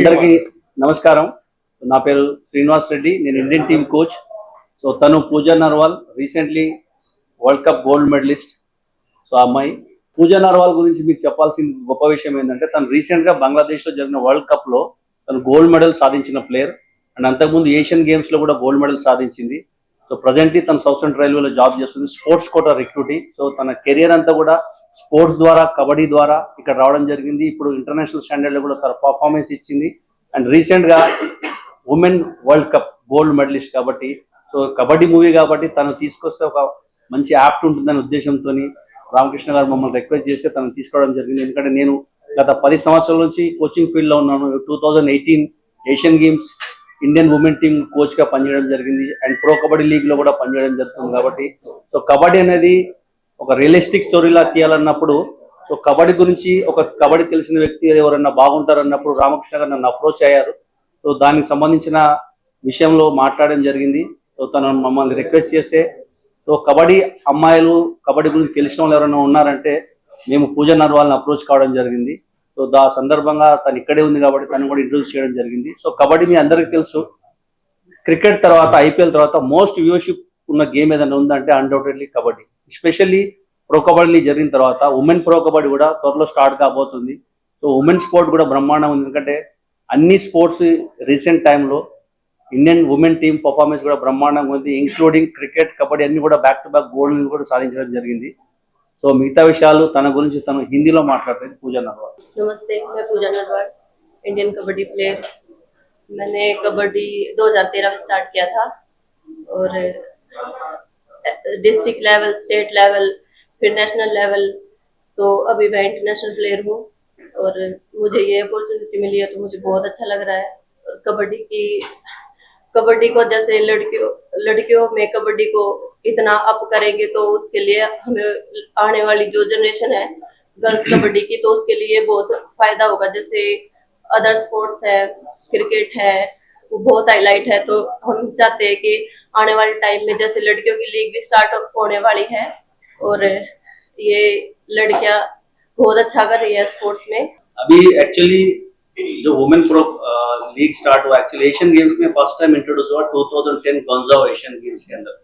అందరికీ నమస్కారం. నా పేరు శ్రీనివాస్ రెడ్డి. నేను ఇండియన్ టీమ్ కోచ్. సో తను Pooja Narwal, recently world cup gold medallist. So ఆ అమ్మాయి పూజా నర్వాల్ గురించి మీకు చెప్పాల్సిన గొప్ప విషయం ఏంటంటే, తను రీసెంట్గా బంగ్లాదేశ్లో జరిగిన వరల్డ్ కప్లో తను గోల్డ్ మెడల్ సాధించిన ప్లేయర్. అండ్ అంతకుముందు ఏషియన్ గేమ్స్లో కూడా గోల్డ్ మెడల్ సాధించింది. సో ప్రజెంట్లీ తను సౌత్ సెంట్రల్ రైల్వేలో జాబ్ చేస్తుంది, స్పోర్ట్స్ కోటా రిక్రూటింగ్. సో తన కెరియర్ అంతా కూడా స్పోర్ట్స్ ద్వారా, కబడ్డీ ద్వారా ఇక్కడ రావడం జరిగింది. ఇప్పుడు ఇంటర్నేషనల్ స్టాండర్డ్లో కూడా తన పర్ఫార్మెన్స్ ఇచ్చింది. అండ్ రీసెంట్గా women world cup gold medalist కాబట్టి, సో కబడ్డీ మూవీ కాబట్టి తను తీసుకొస్తే ఒక మంచి యాప్ట్ ఉంటుందనే ఉద్దేశంతో రామకృష్ణ గారు మమ్మల్ని రిక్వెస్ట్ చేస్తే తను తీసుకోవడం జరిగింది. ఎందుకంటే నేను గత 10 సంవత్సరాల నుంచి కోచింగ్ ఫీల్డ్లో ఉన్నాను. 2018 Asian games Indian women team కోచ్గా పనిచేయడం జరిగింది. అండ్ ప్రో కబడ్డీ లీగ్లో కూడా పనిచేయడం జరుగుతుంది. కాబట్టి సో కబడ్డీ అనేది ఒక రియలిస్టిక్ స్టోరీలా తీయాలన్నప్పుడు, సో కబడ్డీ గురించి ఒక కబడ్డీ తెలిసిన వ్యక్తి ఎవరన్నా బాగుంటారన్నప్పుడు రామకృష్ణ గారు నన్ను అప్రోచ్ అయ్యారు. సో దానికి సంబంధించిన విషయంలో మాట్లాడడం జరిగింది. సో తను మమ్మల్ని రిక్వెస్ట్ చేస్తే, సో కబడ్డీ అమ్మాయిలు, కబడ్డీ గురించి తెలిసిన వాళ్ళు ఎవరైనా ఉన్నారంటే మేము పూజా నర్వాల్ని అప్రోచ్ కావడం జరిగింది. సో దా సందర్భంగా తను ఇక్కడే ఉంది కాబట్టి తను కూడా ఇంట్రొడ్యూస్ చేయడం జరిగింది. సో కబడ్డీ మీ అందరికీ తెలుసు, క్రికెట్ తర్వాత, ఐపీఎల్ తర్వాత మోస్ట్ వ్యూవర్షిప్ ఉన్న గేమ్ ఏదైనా ఉందంటే undoubtedly kabaddi. Especially pro kabaddi జరిగిన తర్వాత ఉమెన్ ప్రో కబడ్డీ కూడా త్వరలో స్టార్ట్ కాబోతుంది. సో ఉమెన్ స్పోర్ట్ కూడా బ్రహ్మాండం ఉంది. ఎందుకంటే అన్ని స్పోర్ట్స్ రీసెంట్ టైంలో ఇండియన్ ఉమెన్ టీమ్ పర్ఫార్మెన్స్ కూడా బ్రహ్మాండంగా ఉంది. ఇంక్లూడింగ్ క్రికెట్, కబడ్డీ అన్ని కూడా బ్యాక్ టు బ్యాక్ గోల్డ్ కూడా సాధించడం జరిగింది. సో మిగతా విషయాలు తన గురించి తను హిందీలో మాట్లాడుతుంది. పూజా నర్వాల్. नमस्ते, मैं पूजा नरवाल, इंडियन कबड्डी प्लेयर। मैंने कबड्डी 2013 में स्टार्ट किया था और डिस्ट्रिक्ट लेवल, स्टेट लेवल, फिर नेशनल लेवल, तो अभी मैं इंटरनेशनल प्लेयर हूँ और मुझे ये अपॉर्चुनिटी मिली है तो मुझे बहुत अच्छा लग रहा है। और कबड्डी को जैसे लड़कियों में कबड्डी को इतना अप करेंगे तो उसके लिए हमें आने वाली जो जनरेशन है गर्ल्स कबड्डी की, तो उसके लिए बहुत फायदा होगा। जैसे अदर स्पोर्ट्स है, क्रिकेट है, वो बहुत हाईलाइट है, तो हम चाहते हैं कि आने वाले टाइम में जैसे लड़कियों की लीग भी स्टार्ट होने वाली है और ये लड़कियां बहुत अच्छा कर रही है स्पोर्ट्स में। अभी एक्चुअली जो वुमेन प्रो लीग स्टार्ट हुआ, एक्चुअली एशियन गेम्स में फर्स्ट टाइम इंट्रोड्यूस हुआ 2010 गंजाओ एशियन गेम्स के अंदर.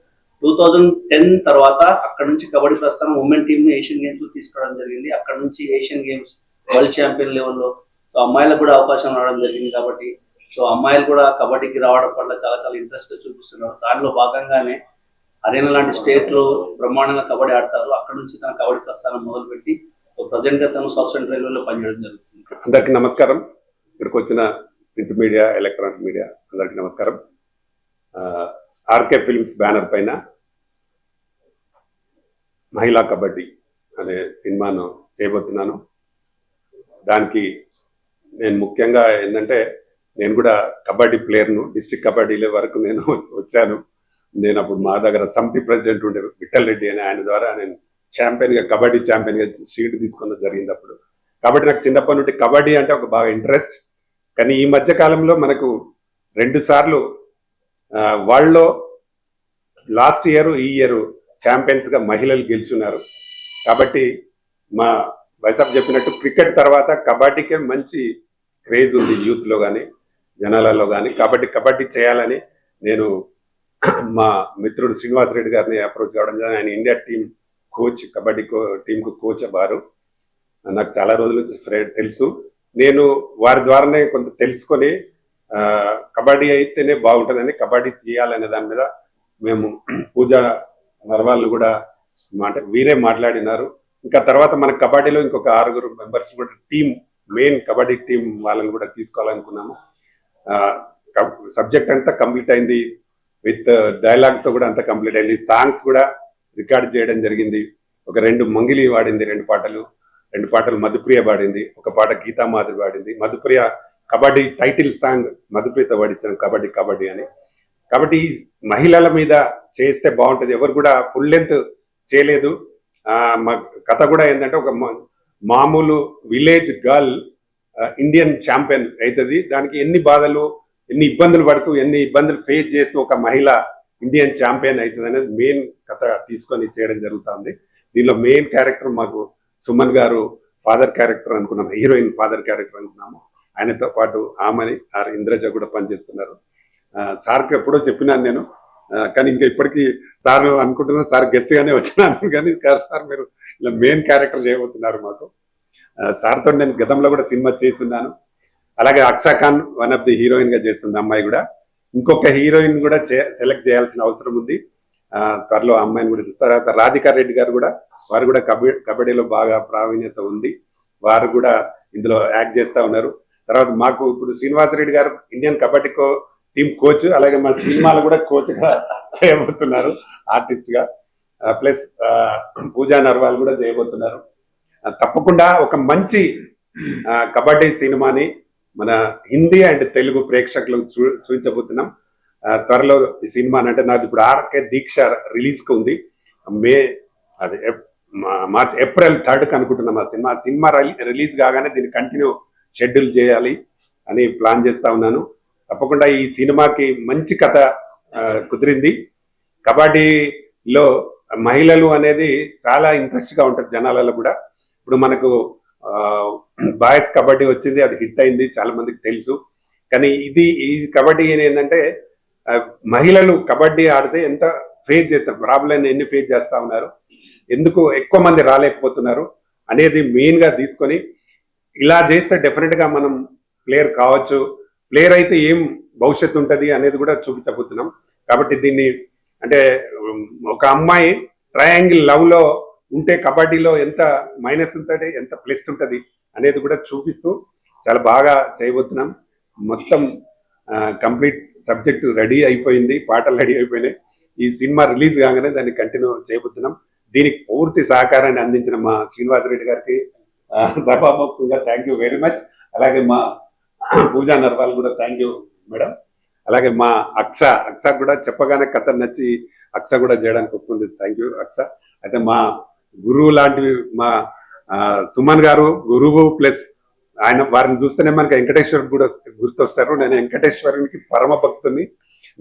2010 తర్వాత అక్కడ నుంచి కబడ్డీ ప్రస్థానం ఉమెన్ టీమ్ ని ఏషియన్ గేమ్స్ లో తీసుకోవడం జరిగింది. అక్కడ నుంచి ఏషియన్ గేమ్స్ వరల్డ్ ఛాంపియన్ లెవెల్లో సో అమ్మాయిలకు కూడా అవకాశం రావడం జరిగింది. కాబట్టి సో అమ్మాయిలు కూడా కబడ్డీకి రావడం పట్ల చాలా చాలా ఇంట్రెస్ట్ చూపిస్తున్నారు. దానిలో భాగంగానే హర్యానా లాంటి స్టేట్ లో బ్రహ్మాండంగా కబడ్డీ ఆడతారు. అక్కడ నుంచి తన కబడ్డీ ప్రస్థానం మొదలుపెట్టి సో ప్రజెంట్ గా తను సౌత్ సెంట్రల్ రైల్వేలో పనిచేయడం జరుగుతుంది. అందరికీ నమస్కారం. ఇక్కడికి వచ్చిన ప్రింట్ మీడియా, ఎలక్ట్రానిక్ మీడియా అందరికీ నమస్కారం. ఆర్కే ఫిల్మ్స్ బ్యానర్ పైన మహిళా కబడ్డీ అనే సినిమాను చేయబోతున్నాను. దానికి నేను ముఖ్యంగా ఏంటంటే, నేను కూడా కబడ్డీ ప్లేయర్ను, డిస్ట్రిక్ట్ కబడ్డీ వరకు నేను వచ్చాను. నేను అప్పుడు మా దగ్గర సమితి ప్రెసిడెంట్ ఉండే విఠల్ రెడ్డి అని, ఆయన ద్వారా నేను ఛాంపియన్గా, కబడ్డీ ఛాంపియన్గా షీట్ తీసుకున్నది జరిగింది అప్పుడు. కాబట్టి నాకు చిన్నప్పటి నుండి కబడ్డీ అంటే ఒక బాగా ఇంట్రెస్ట్. కానీ ఈ మధ్య కాలంలో మనకు 2 సార్లు వరల్డ్లో లాస్ట్ ఇయర్, ఈ ఇయర్ ఛాంపియన్స్గా మహిళలు గెలుచున్నారు. కాబట్టి మా వైసాబ్ చెప్పినట్టు క్రికెట్ తర్వాత కబడ్డీకే మంచి క్రేజ్ ఉంది యూత్లో కానీ జనాలలో కానీ. కాబట్టి కబడ్డీ చేయాలని నేను మా మిత్రుడు శ్రీనివాస్ రెడ్డి గారిని అప్రోచ్ కావడం జరిగింది. ఆయన ఇండియా టీం కోచ్, కబడ్డీ టీంకు కోచ్ వారు. నాకు చాలా రోజుల నుంచి తెలుసు. నేను వారి ద్వారానే కొంత తెలుసుకొని కబడ్డీ అయితేనే బాగుంటుందని, కబడ్డీ చేయాలనే దాని మీద మేము పూజా నర్వాల్ కూడా వీరే మాట్లాడినారు. ఇంకా తర్వాత మన కబడ్డీలో ఇంకొక 6 మెంబర్స్ కూడా టీం, మెయిన్ కబడ్డీ టీం వాళ్ళని కూడా తీసుకోవాలనుకున్నాము. సబ్జెక్ట్ అంతా కంప్లీట్ అయింది, విత్ డైలాగ్తో కూడా అంతా కంప్లీట్ అయింది. సాంగ్స్ కూడా రికార్డ్ చేయడం జరిగింది. ఒక 2 మంగిలి వాడింది, 2 పాటలు మధుప్రియ పాడింది, ఒక పాట గీతా మాధురి పాడింది. మధుప్రియ కబడ్డీ టైటిల్ సాంగ్ మధుప్రియతో పాడించాను, కబడ్డీ కబడ్డీ అని. కాబట్టి ఈ మహిళల మీద చేస్తే బాగుంటుంది. ఎవరు కూడా ఫుల్ లెంత్ చేయలేదు. మా కథ కూడా ఏంటంటే, ఒక మామూలు విలేజ్ గర్ల్ ఇండియన్ ఛాంపియన్ అవుతుంది. దానికి ఎన్ని బాధలు, ఎన్ని ఇబ్బందులు పడుతూ, ఎన్ని ఇబ్బందులు ఫేస్ చేస్తూ ఒక మహిళ ఇండియన్ ఛాంపియన్ అవుతుంది అనేది మెయిన్ కథ తీసుకొని చేయడం జరుగుతుంది. దీనిలో మెయిన్ క్యారెక్టర్ మాకు సుమన్ గారు ఫాదర్ క్యారెక్టర్ అనుకున్నాము, హీరోయిన్ ఫాదర్ క్యారెక్టర్ అనుకున్నాము. ఆయనతో పాటు ఆమని ఇంద్రజ కూడా పనిచేస్తున్నారు. సార్కి ఎప్పుడో చెప్పినాను నేను, కానీ ఇంకా ఇప్పటికీ సార్ అనుకుంటున్నాను సార్ గెస్ట్ గానే వచ్చినాను, కానీ సార్ మీరు ఇలా మెయిన్ క్యారెక్టర్ చేయబోతున్నారు మాకు. సార్తో నేను గతంలో కూడా సినిమా చేస్తున్నాను. అలాగే Aksa Khan one of the heroine గా చేస్తుంది అమ్మాయి కూడా. ఇంకొక హీరోయిన్ కూడా సెలెక్ట్ చేయాల్సిన అవసరం ఉంది, త్వరలో అమ్మాయిని కూడా చూస్తారు. తర్వాత రాధికా రెడ్డి గారు కూడా, వారు కూడా కబడ్డీలో బాగా ప్రావీణ్యత ఉంది, వారు కూడా ఇందులో యాక్ట్ చేస్తా ఉన్నారు. తర్వాత మాకు ఇప్పుడు శ్రీనివాసరెడ్డి గారు ఇండియన్ కబడ్డీ టీమ్ కోచ్, అలాగే మన సినిమాలు కూడా కోచ్ గా చేయబోతున్నారు ఆర్టిస్ట్ గా. ప్లస్ పూజా నర్వాల్ కూడా చేయబోతున్నారు. తప్పకుండా ఒక మంచి కబడ్డీ సినిమాని మన హిందీ అండ్ తెలుగు ప్రేక్షకులకు చూపించబోతున్నాం త్వరలో. ఈ సినిమా అంటే నాకు ఇప్పుడు ఆర్కే దీక్ష రిలీజ్ కు ఉంది, ఏప్రిల్ 3 అనుకుంటున్నాం. ఆ సినిమా రిలీజ్ కాగానే దీన్ని కంటిన్యూ షెడ్యూల్ చేయాలి అని ప్లాన్ చేస్తా ఉన్నాను. తప్పకుండా ఈ సినిమాకి మంచి కథ కుదిరింది. కబడ్డీలో మహిళలు అనేది చాలా ఇంట్రెస్ట్ గా ఉంటుంది జనాలలో కూడా. ఇప్పుడు మనకు బాయ్స్ కబడ్డీ వచ్చింది, అది హిట్ అయింది, చాలా మందికి తెలుసు. కానీ ఈ కబడ్డీ ఏంటంటే మహిళలు కబడ్డీ ఆడితే ఎంత ఫేస్ చేస్తారు, ప్రాబ్లం ఎన్ని ఫేస్ చేస్తా ఉన్నారు, ఎందుకు ఎక్కువ మంది రాలేకపోతున్నారు అనేది మెయిన్ గా తీసుకొని ఇలా చేస్తే డెఫినెట్ గా మనం ప్లేయర్ కావచ్చు, ప్లేయర్ అయితే ఏం భవిష్యత్తు ఉంటుంది అనేది కూడా చూపించబోతున్నాం. కాబట్టి దీన్ని అంటే ఒక అమ్మాయి ట్రయాంగిల్ లవ్ లో ఉంటే కబడ్డీలో ఎంత మైనస్ ఉంటుంది, ఎంత ప్లస్ ఉంటుంది అనేది కూడా చూపిస్తూ చాలా బాగా చేయబోతున్నాం. మొత్తం కంప్లీట్ సబ్జెక్ట్ రెడీ అయిపోయింది, పాటలు రెడీ అయిపోయినాయి. ఈ సినిమా రిలీజ్ కాగానే దాన్ని కంటిన్యూ చేయబోతున్నాం. దీనికి పూర్తి సహకారాన్ని అందించిన మా శ్రీనివాసరెడ్డి గారికి సభాముఖంగా థ్యాంక్ యూ వెరీ మచ్. అలాగే మా పూజా నర్వాల్ కూడా థ్యాంక్ యూ మేడం. అలాగే మా అక్స కూడా చెప్పగానే కథ నచ్చి అక్స కూడా చేయడానికి ఒప్పుకుంది, థ్యాంక్ యూ అక్స. అయితే మా గురువు లాంటివి మా సుమన్ గారు గురువు, ప్లస్ ఆయన వారిని చూస్తేనే మనకి వెంకటేశ్వర్ కూడా గుర్తొస్తారు. నేను వెంకటేశ్వరునికి పరమ భక్తుని,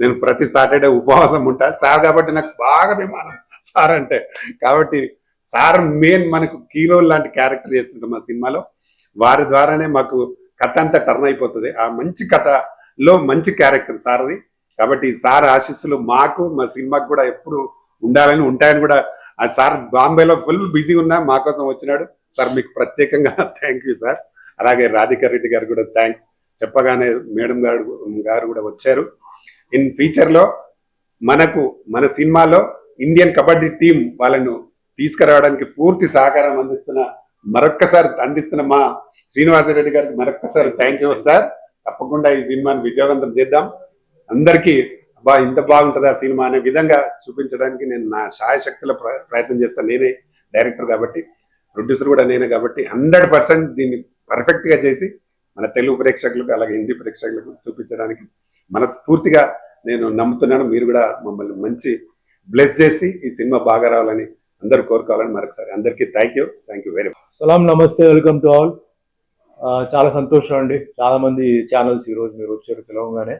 నేను ప్రతి సాటర్డే ఉపవాసం ఉంటా సార్, కాబట్టి నాకు బాగా అభిమానం సార్ అంటే. కాబట్టి సార్ మెయిన్ మనకు హీరో లాంటి క్యారెక్టర్ చేస్తుంటాం మా సినిమాలో, వారి ద్వారానే మాకు కథ అంతా టర్న్ అయిపోతుంది. ఆ మంచి కథలో మంచి క్యారెక్టర్ సార్ది. కాబట్టి సార్ ఆశీస్సులు మాకు మా సినిమాకు కూడా ఎప్పుడు ఉండాలని ఉంటాయని కూడా. ఆ సార్ బాంబేలో ఫుల్ బిజీ ఉన్నా మా కోసం వచ్చినాడు సార్, మీకు ప్రత్యేకంగా థ్యాంక్ యూ సార్. అలాగే రాధికా రెడ్డి గారు కూడా థ్యాంక్స్, చెప్పగానే మేడం గారు కూడా వచ్చారు. ఇన్ ఫ్యూచర్ లో మన సినిమాలో ఇండియన్ కబడ్డీ టీం వాళ్ళను తీసుకురావడానికి పూర్తి సహకారం అందిస్తున్న మా శ్రీనివాసరెడ్డి గారికి మరొక్కసారి థ్యాంక్ యూ సార్. తప్పకుండా ఈ సినిమాని విజయవంతం చేద్దాం. అందరికీ ఇంత బాగుంటుంది ఆ సినిమా అనే విధంగా చూపించడానికి నేను నా శాయశక్తుల ప్రయత్నం చేస్తాను. నేనే డైరెక్టర్ కాబట్టి, ప్రొడ్యూసర్ కూడా నేనే కాబట్టి 100% దీన్ని పర్ఫెక్ట్ గా చేసి మన తెలుగు ప్రేక్షకులకు అలాగే హిందీ ప్రేక్షకులకు చూపించడానికి మనస్ఫూర్తిగా నేను నమ్ముతున్నాను. మీరు కూడా మమ్మల్ని మంచి బ్లెస్ చేసి ఈ సినిమా బాగా రావాలని అందరూ కోరుకోవాలని మరొకసారి అందరికీ థ్యాంక్ యూ వెరీ మచ్. సలాం, నమస్తే, వెల్కమ్ టు ఆల్. చాలా సంతోషం అండి, చాలా మంది ఛానల్స్ ఈరోజు మీరు వచ్చారు పిలవగానే.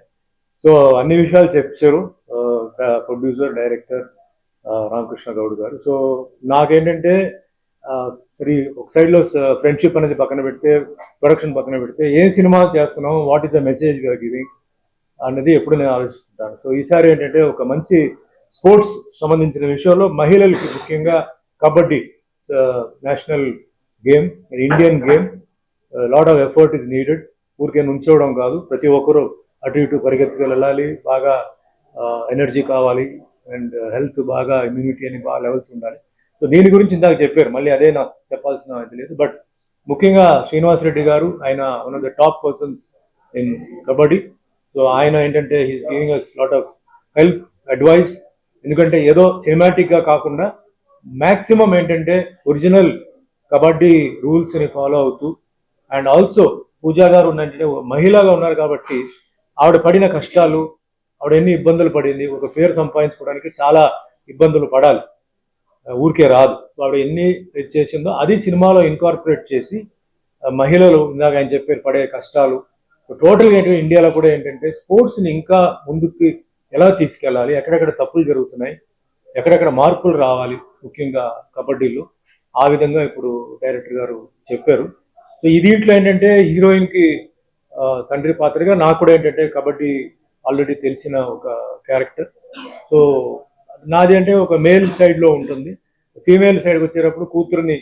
సో అన్ని విషయాలు చెప్పారు ప్రొడ్యూసర్, డైరెక్టర్ రామకృష్ణ గౌడ్ గారు. సో నాకేంటంటే సరే ఒక సైడ్లో ఫ్రెండ్షిప్ అనేది పక్కన పెడితే, ప్రొడక్షన్ పక్కన పెడితే, ఏం సినిమా చేస్తున్నాం, what is the message giving అన్నది ఎప్పుడు నేను ఆలోచిస్తుంటాను. సో ఈసారి ఏంటంటే ఒక మంచి స్పోర్ట్స్ సంబంధించిన విషయంలో మహిళలకి ముఖ్యంగా kabaddi national game, Indian game, lot of effort is needed. ఊరికే నుంచోవడం కాదు, ప్రతి ఒక్కరూ అటు ఇటు పరిగెత్తుకు వెళ్ళాలి, బాగా ఎనర్జీ కావాలి, అండ్ హెల్త్ బాగా, ఇమ్యూనిటీ అని బాగా లెవెల్స్ ఉండాలి. సో దీని గురించి ఇందాక చెప్పారు, మళ్ళీ అదే నాకు చెప్పాల్సిన ఇది లేదు. బట్ ముఖ్యంగా శ్రీనివాసరెడ్డి గారు, ఆయన one of the top persons in kabaddi. So ఆయన ఏంటంటే he's giving us lot of help, advice. ఎందుకంటే ఏదో సినిమాటిక్ గా కాకుండా మ్యాక్సిమం ఏంటంటే ఒరిజినల్ కబడ్డీ రూల్స్ ని ఫాలో అవుతూ, అండ్ ఆల్సో పూజా గారు ఉన్నంటే మహిళగా ఉన్నారు కాబట్టి ఆవిడ పడిన కష్టాలు, ఆవిడ ఎన్ని ఇబ్బందులు పడింది, ఒక పేరు సంపాదించుకోవడానికి చాలా ఇబ్బందులు పడాలి, ఊరికే రాదు. ఆవిడ ఎన్ని చేసిందో అది సినిమాలో ఇన్కార్పొరేట్ చేసి మహిళలు ఇందాక ఆయన చెప్పారు పడే కష్టాలు. టోటల్గా ఏంటంటే ఇండియాలో కూడా ఏంటంటే స్పోర్ట్స్ని ఇంకా ముందుకు ఎలా తీసుకెళ్ళాలి, ఎక్కడెక్కడ తప్పులు జరుగుతున్నాయి, ఎక్కడెక్కడ మార్పులు రావాలి ముఖ్యంగా కబడ్డీలో, ఆ విధంగా ఇప్పుడు డైరెక్టర్ గారు చెప్పారు. సో ఈ దీంట్లో ఏంటంటే హీరోయిన్కి తండ్రి పాత్రగా నాకు కూడా ఏంటంటే కబడ్డీ ఆల్రెడీ తెలిసిన ఒక క్యారెక్టర్. సో నాది అంటే ఒక మేల్ సైడ్లో ఉంటుంది. ఫీమేల్ సైడ్కి వచ్చేటప్పుడు కూతురుని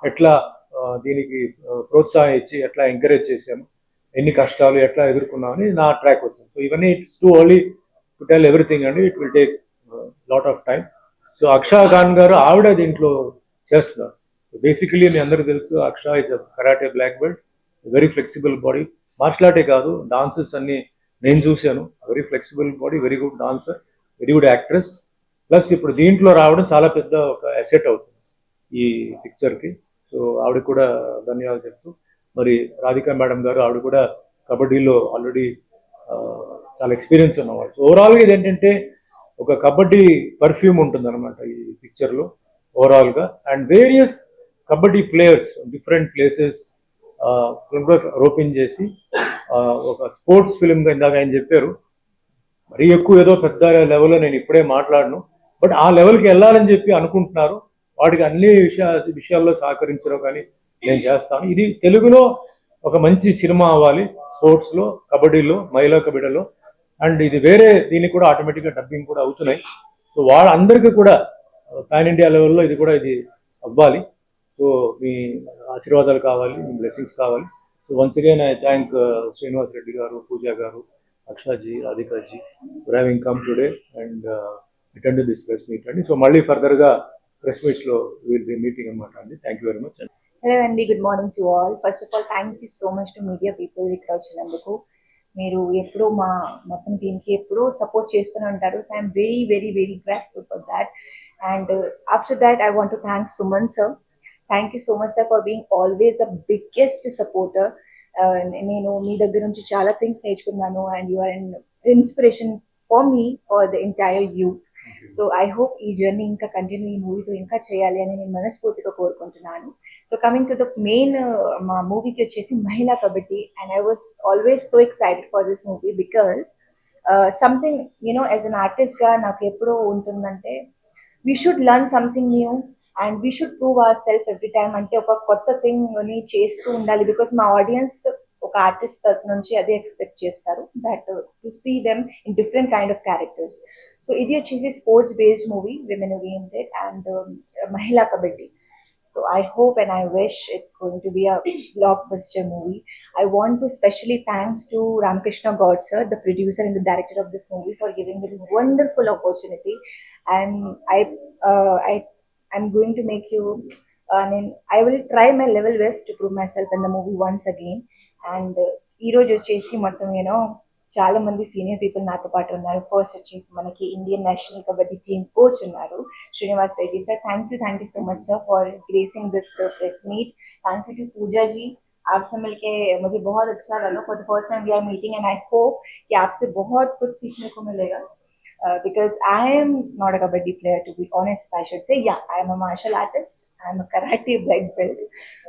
ఎట్లా దీనికి ప్రోత్సాహం ఇచ్చి ఎట్లా ఎంకరేజ్ చేశాను, ఎన్ని కష్టాలు ఎట్లా ఎదుర్కొన్నామని నా ట్రాక్ వస్తుంది. సో ఇవన్నీ it's too early to tell everything అండి. It will take lot of time. So Aksha Khan garu ఆవిడ దీంట్లో చేస్తున్నారు. బేసికలీ మీ అందరికీ తెలుసు, Aksha is a karate black belt, very flexible body. Martial ఆర్టే కాదు, డాన్సెస్ అన్ని నేను చూశాను. Very flexible body, very good dancer, very good actress. Plus ఇప్పుడు దీంట్లో రావడం చాలా పెద్ద ఒక అసెట్ అవుతుంది ఈ పిక్చర్కి. సో ఆవిడ కూడా ధన్యవాదాలు చెప్తూ, మరి రాధికా మేడం గారు ఆవిడ కూడా కబడ్డీలో ఆల్రెడీ చాలా ఎక్స్పీరియన్స్ ఉన్నవాళ్ళు. సో ఓవరాల్గా ఇది ఏంటంటే ఒక కబడ్డీ పర్ఫ్యూమ్ ఉంటుంది అనమాట ఈ పిక్చర్లో ఓవరాల్గా. And various kabaddi players different places rope in చేసి ఒక స్పోర్ట్స్ ఫిల్మ్గా ఇందాక ఆయన చెప్పారు. మరీ ఎక్కువ ఏదో పెద్ద లెవెల్లో నేను ఇప్పుడే మాట్లాడను, బట్ ఆ లెవెల్కి వెళ్ళాలని చెప్పి అనుకుంటున్నారు. వాటికి అన్ని విషయాల్లో సహకరించడం కానీ నేను చేస్తాను. ఇది తెలుగులో ఒక మంచి సినిమా అవ్వాలి, స్పోర్ట్స్లో, కబడ్డీలో, మహిళా కబడ్డీలో. అండ్ ఇది వేరే దీనికి కూడా ఆటోమేటిక్గా డబ్బింగ్ కూడా అవుతున్నాయి. సో వాళ్ళందరికీ కూడా పాన్ ఇండియా లెవెల్లో ఇది కూడా ఇది అవ్వాలి. సో మీ ఆశీర్వాదాలు కావాలి, మీ బ్లెస్సింగ్స్ కావాలి. So once again I thank Srinivas Reddy garu, Pooja garu, Akshaji, Radhikaji for having come today and attend this press meet అండి. సో మళ్ళీ ఫర్దర్గా ప్రెస్ మీట్స్లో విల్ బి మీటింగ్ అనమాట అండి. థ్యాంక్ యూ వెరీ మచ్ అండి. హలో అండి, good morning to all. First of all thank you so much to media people ఇక్కడ వచ్చినందుకు. మీరు ఎప్పుడూ మా మొత్తం టీమ్కి ఎప్పుడూ సపోర్ట్ చేస్తూనే ఉంటారు. So I'm very very very grateful for that. And after that I want to thank Suman sir. Thank you so much sir for being always a biggest supporter. నేను మీ దగ్గర నుంచి చాలా థింగ్స్ నేర్చుకున్నాను and you are an inspiration for me, for the entire youth. So I hope ఈ journey ఇంకా continue, ఈ మూవీతో ఇంకా చేయాలి అని నేను మనస్ఫూర్తిగా కోరుకుంటున్నాను. So coming to the main, మా మూవీకి వచ్చేసి మహిళా kabaddi. And I was always so excited for this movie because something you know as an ఆర్టిస్ట్గా నాకు ఎప్పుడూ ఉంటుందంటే we should learn something new and we should prove our self every time. అంటే ఒక కొత్త థింగ్ని చేస్తూ ఉండాలి. బికాస్ మా ఆడియన్స్ ఒక ఆర్టిస్ట్ తరఫు నుంచి అదే ఎక్స్పెక్ట్ చేస్తారు, that to see them in different kind of characters. So ఇది వచ్చేసి sports based movie, women oriented and మహిళా kabaddi. So I hope and I wish it's going to be a blockbuster movie. I want to specially thanks to Ramkrishna God sir, the producer and the director of this movie, for giving me this wonderful opportunity. And I'm going to make you, I will try my level best to prove myself in the movie once again. And ఈరోజు వచ్చేసి మొత్తం చాలా మంది senior people నాతో పాటు ఉన్నారు. First వచ్చేసి మనకి Indian national kabaddi team coach ఉన్నారు, Srinivas Reddy sir. Thank you so much sir for gracing this press meet. Thank you to Pooja ji, आपसे मिलके मुझे बहुत अच्छा लगा. For the first time we are meeting and I hope कि आपसे बहुत कुछ सीखने को मिलेगा. Because I am not a kabaddi player, to be honest, if I should say. Yeah, I am a martial artist, I am a karate black belt,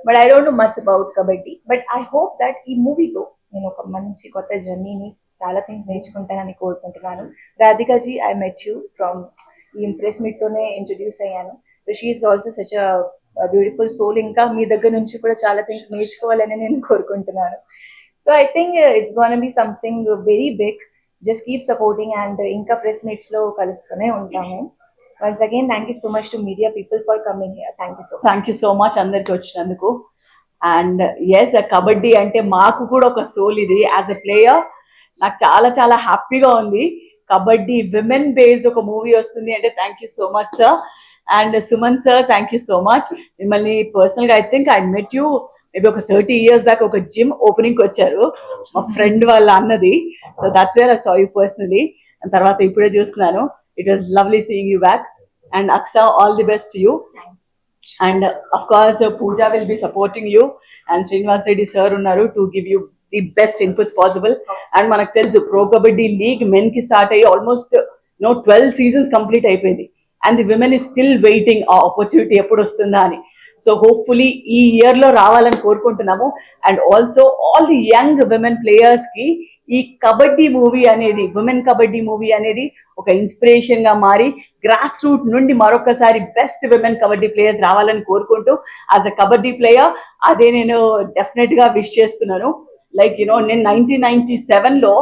but I don't know much about kabaddi. But I hope that ee movie tho నేను ఒక మంచి కొత్త జర్నీని, చాలా things నేర్చుకుంటానని కోరుకుంటున్నాను. Radhika ji, I met you from ఈ ఇంప్రెస్ మీట్తోనే ఇంట్రడ్యూస్ అయ్యాను. So she is also such a beautiful soul. ఇంకా మీ దగ్గర నుంచి కూడా చాలా థింగ్స్ నేర్చుకోవాలని నేను కోరుకుంటున్నాను. So I think it's gonna be something very big. Just keep supporting and ఇంకా ప్రెస్ మీట్స్లో కలుస్తూనే ఉంటాము. Once again thank you so much to media people for coming here. Thank you so much అందరికి వచ్చినందుకు. And yes, kabaddi అంటే మాకు కూడా ఒక సోల్. ఇది యాజ్ ఎ ప్లేయర్ నాకు చాలా చాలా హ్యాపీగా ఉంది. కబడ్డీ విమెన్ బేస్డ్ ఒక మూవీ వస్తుంది అంటే thank you so much sir. And Suman sir, thank you so much. మిమ్మల్ని పర్సనల్గా I think I met you maybe ఒక 30 years బ్యాక్. ఒక జిమ్ ఓపెనింగ్ వచ్చారు మా ఫ్రెండ్ వాళ్ళ అన్నది. So that's where I saw you personally. And తర్వాత ఇప్పుడే చూస్తున్నాను. It was lovely seeing you back. And Aksa, all the best to you. And of course, Pooja will be supporting you, and Srinivas Reddy sir unnaru to give you the best inputs possible. And manaku telusu Pro Kabaddi League men ki start ayi almost 12 seasons complete అయిపోయింది, and the women is still waiting ఆ opportunity ఎప్పుడు వస్తుందా అని. So hopefully ఈ year లో రావాలని కోరుకుంటున్నాము. And also all the young women players కి ఈ కబడ్డీ మూవీ అనేది, విమెన్ కబడ్డీ మూవీ అనేది ఒక ఇన్స్పిరేషన్ గా మారి గ్రాస్ రూట్ నుండి మరొకసారి బెస్ట్ విమెన్ కబడ్డీ ప్లేయర్స్ రావాలని కోరుకుంటూ యాజ్ అ కబడ్డీ ప్లేయర్ అదే నేను డెఫినెట్ గా విష్ చేస్తున్నాను. లైక్ నేను 1997 లో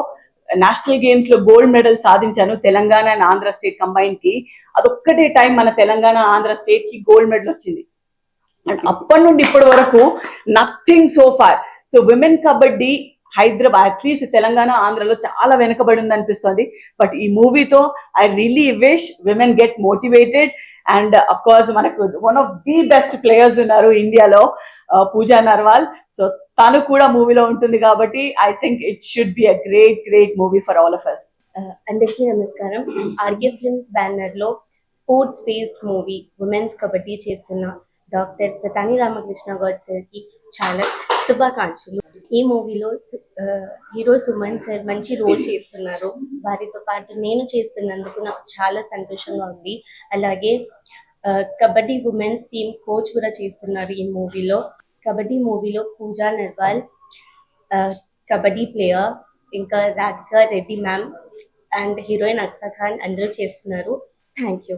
నేషనల్ గేమ్స్ లో గోల్డ్ మెడల్ సాధించాను Telangana and Andhra state combine కి. అదొక్కటే టైం మన తెలంగాణ ఆంధ్ర స్టేట్ కి గోల్డ్ మెడల్ వచ్చింది. అండ్ అప్పటి నుండి ఇప్పటి వరకు nothing so far. So women kabaddi Hyderabad at least Telangana ఆంధ్రలో చాలా వెనుకబడి ఉంది అనిపిస్తుంది. బట్ ఈ మూవీతో I really wish women get motivated. And of course మనకు one of the best players ఉన్నారు ఇండియాలో, పూజా నర్వాల్. సో తను కూడా మూవీలో ఉంటుంది కాబట్టి I think it should be a great movie for all of us. అందరికీ నమస్కారం. ఆర్గే ఫిల్మ్స్ బ్యానర్ లో sports based movie women's kabaddi చేస్తున్న డాక్టర్ ప్రతాని రామకృష్ణ గౌడ్ సార్ కి చాలా శుభాకాంక్షలు. ఈ మూవీలో హీరో సుమన్ సార్ మంచి రోల్ చేస్తున్నారు. వారితో పాటు నేను చేస్తున్నందుకు నాకు చాలా సంతోషంగా ఉంది. అలాగే కబడ్డీ ఉమెన్స్ టీమ్ కోచ్ కూడా చేస్తున్నారు ఈ మూవీలో. కబడ్డీ మూవీలో పూజా నర్వాల్ కబడ్డీ ప్లేయర్, ఇంకా Radhika Reddy ma'am and heroine Aksa Khan అందరూ చేస్తున్నారు. Thank you.